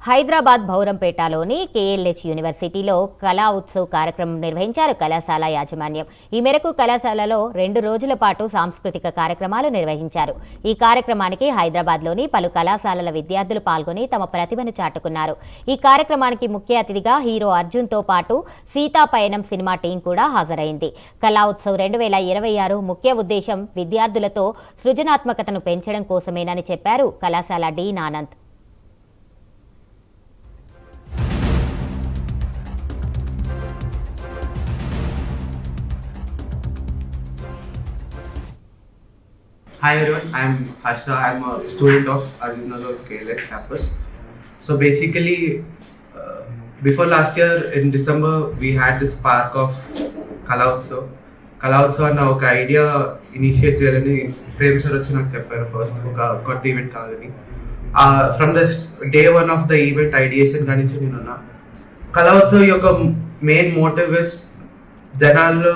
Hyderabad భౌరంపేటలోని KLH యూనివర్సిటీలో కళా ఉత్సవ్ కార్యక్రమం నిర్వహించారు కళాశాల యాజమాన్యం. ఈ మేరకు కళాశాలలో 2 రోజుల పాటు సాంస్కృతిక కార్యక్రమాలు నిర్వహించారు. ఈ కార్యక్రమానికి హైదరాబాద్లోని పలు కళాశాలల విద్యార్థులు పాల్గొని తమ ప్రతిభను చాటుకున్నారు. ఈ కార్యక్రమానికి ముఖ్య అతిథిగా హీరో అర్జున్తో పాటు సీతాపయనం సినిమా టీం కూడా హాజరైంది. కళా ఉత్సవ్ 2026 ముఖ్య ఉద్దేశం విద్యార్థులతో సృజనాత్మకతను పెంచడం కోసమేనని చెప్పారు కళాశాల Deen Anand. Hi everyone, I am Harsha. I am a student of Aziznagar KLH campus. So basically, before last year in December, we had this spark of Kala Utsav. Kala Utsav అన్న ఒక ఐడియా ఇనిషియేట్ చేయాలని Prem sir వచ్చి నాకు చెప్పారు. First ఒక కొత్త event కావాలని. From the day 1 of the event ideation కానీ నేనున్నా. కళా ఉత్సవ్ యొక్క మెయిన్ మోటివ్ ఇస్ జనాల్లో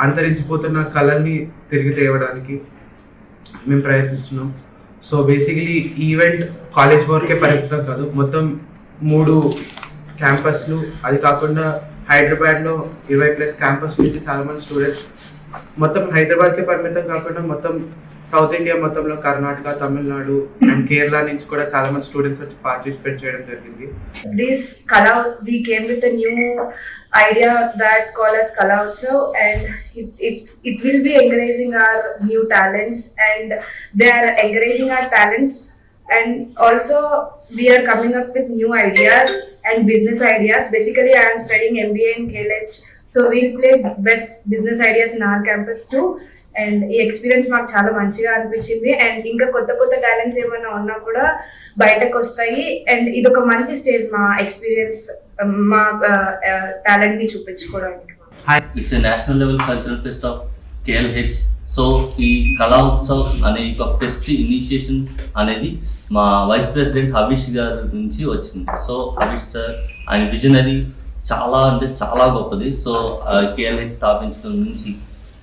అంతరించిపోతున్న కళల్ని తిరిగి తేవడానికి మేము ప్రయత్నిస్తున్నాం. సో బేసికలీ ఈవెంట్ కాలేజ్ వరకే పరిమితం కాదు, మొత్తం 3 క్యాంపస్లు, అది కాకుండా హైదరాబాద్లో 20+ క్యాంపస్ నుంచి చాలామంది స్టూడెంట్స్, మొత్తం హైదరాబాద్కే పరిమితం కాకుండా మొత్తం సౌత్ ఇండియా మొత్తంలో కర్ణాటక, తమిళనాడు అండ్ కేరళ నుంచి కూడా చాలా మంది స్టూడెంట్స్ వచ్చి పార్టిసిపేట్ చేయడం జరిగింది. This Kala, we came with a new idea that called as Kala Utsav, and it will be encouraging our new talents, and they are encouraging our talents, and also we are coming up with new ideas and business ideas. Basically, I am studying MBA in KLH, so we'll play best business ideas in our campus too. And ఈ experience మాకు చాలా మంచిగా అనిపించింది. And ఇంకా కొత్త కొత్త talents ఏమైనా ఉన్నా కూడా బయటకు వస్తాయి. అండ్ ఇది ఒక మంచి స్టేజ్ మా ఎక్స్పీరియన్స్, మా టాలెంట్ ని చూపించుకోవడానికి. It's national level cultural fest of KLH. So ఈ కళా ఉత్సవ్ అనే ఒక ఫెస్ట్ ఇనిషియేషన్ అనేది మా వైస్ ప్రెసిడెంట్ హవీష్ గారి నుంచి వచ్చింది. సో హవీష్ సార్ ఆయన విజనరీ చాలా అంటే చాలా గొప్పది. సో కేఎల్హెచ్ స్థాపించడం నుంచి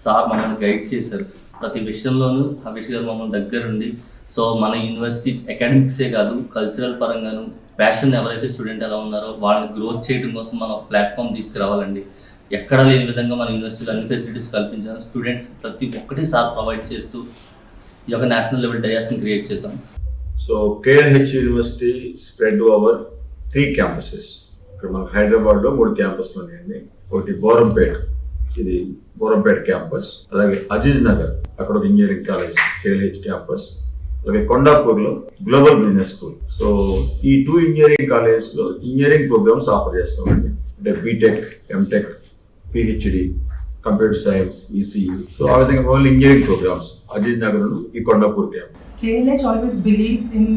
సార్ మమ్మల్ని గైడ్ చేశారు ప్రతి విషయంలోనూ. హవీష్ గారు మమ్మల్ని దగ్గరుండి, సో మన యూనివర్సిటీ అకాడమిక్సే కాదు కల్చరల్ పరంగాను ప్యాషన్ ఎవరైతే స్టూడెంట్ ఎలా ఉన్నారో వాళ్ళని గ్రోత్ చేయడం కోసం మనం ప్లాట్ఫామ్ తీసుకురావాలండి. ఎక్కడ లేని విధంగా మన యూనివర్సిటీలో అన్ని ఫెసిలిటీస్ కల్పించాలి. స్టూడెంట్స్ ప్రతి ఒక్కటి సార్ ప్రొవైడ్ చేస్తూ ఈ యొక్క నేషనల్ లెవెల్ డయాస్ని క్రియేట్ చేశాం. So KLH university spread over 3 campuses. ఇక్కడ మనకు హైదరాబాద్లో 3 క్యాంపస్లు ఉన్నాయండి. ఒకటి బోరంపేట, ఇది బోరంపేట క్యాంపస్, అలాగే అజీజ్ నగర్ అక్కడ ఒక ఇంజనీరింగ్ కాలేజ్ కేఎల్హెచ్ క్యాంపస్, అలాగే కొండాపూర్లో గ్లోబల్ బిజినెస్ స్కూల్. సో ఈ 2 ఇంజనీరింగ్ కాలేజెస్లో ఇంజనీరింగ్ ప్రోగ్రామ్స్ ఆఫర్ చేస్తామండి. అంటే BTech, MTech, PhD, computer science, ECE. So ఆ విధంగా only engineering programs Aziz Nagar ఈ Kondapur campus. KLH always believes in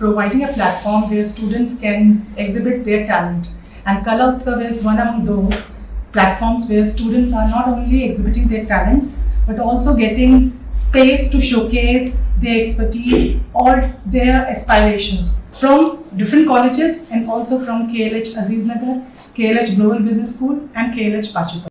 providing a platform where students can exhibit their talent, and Kala Utsav is one among those platforms where students are not only exhibiting their talents but also getting space to showcase their expertise or their aspirations from different colleges and also from KLH Aziznagar, KLH Global Business School and KLH Pachupalli.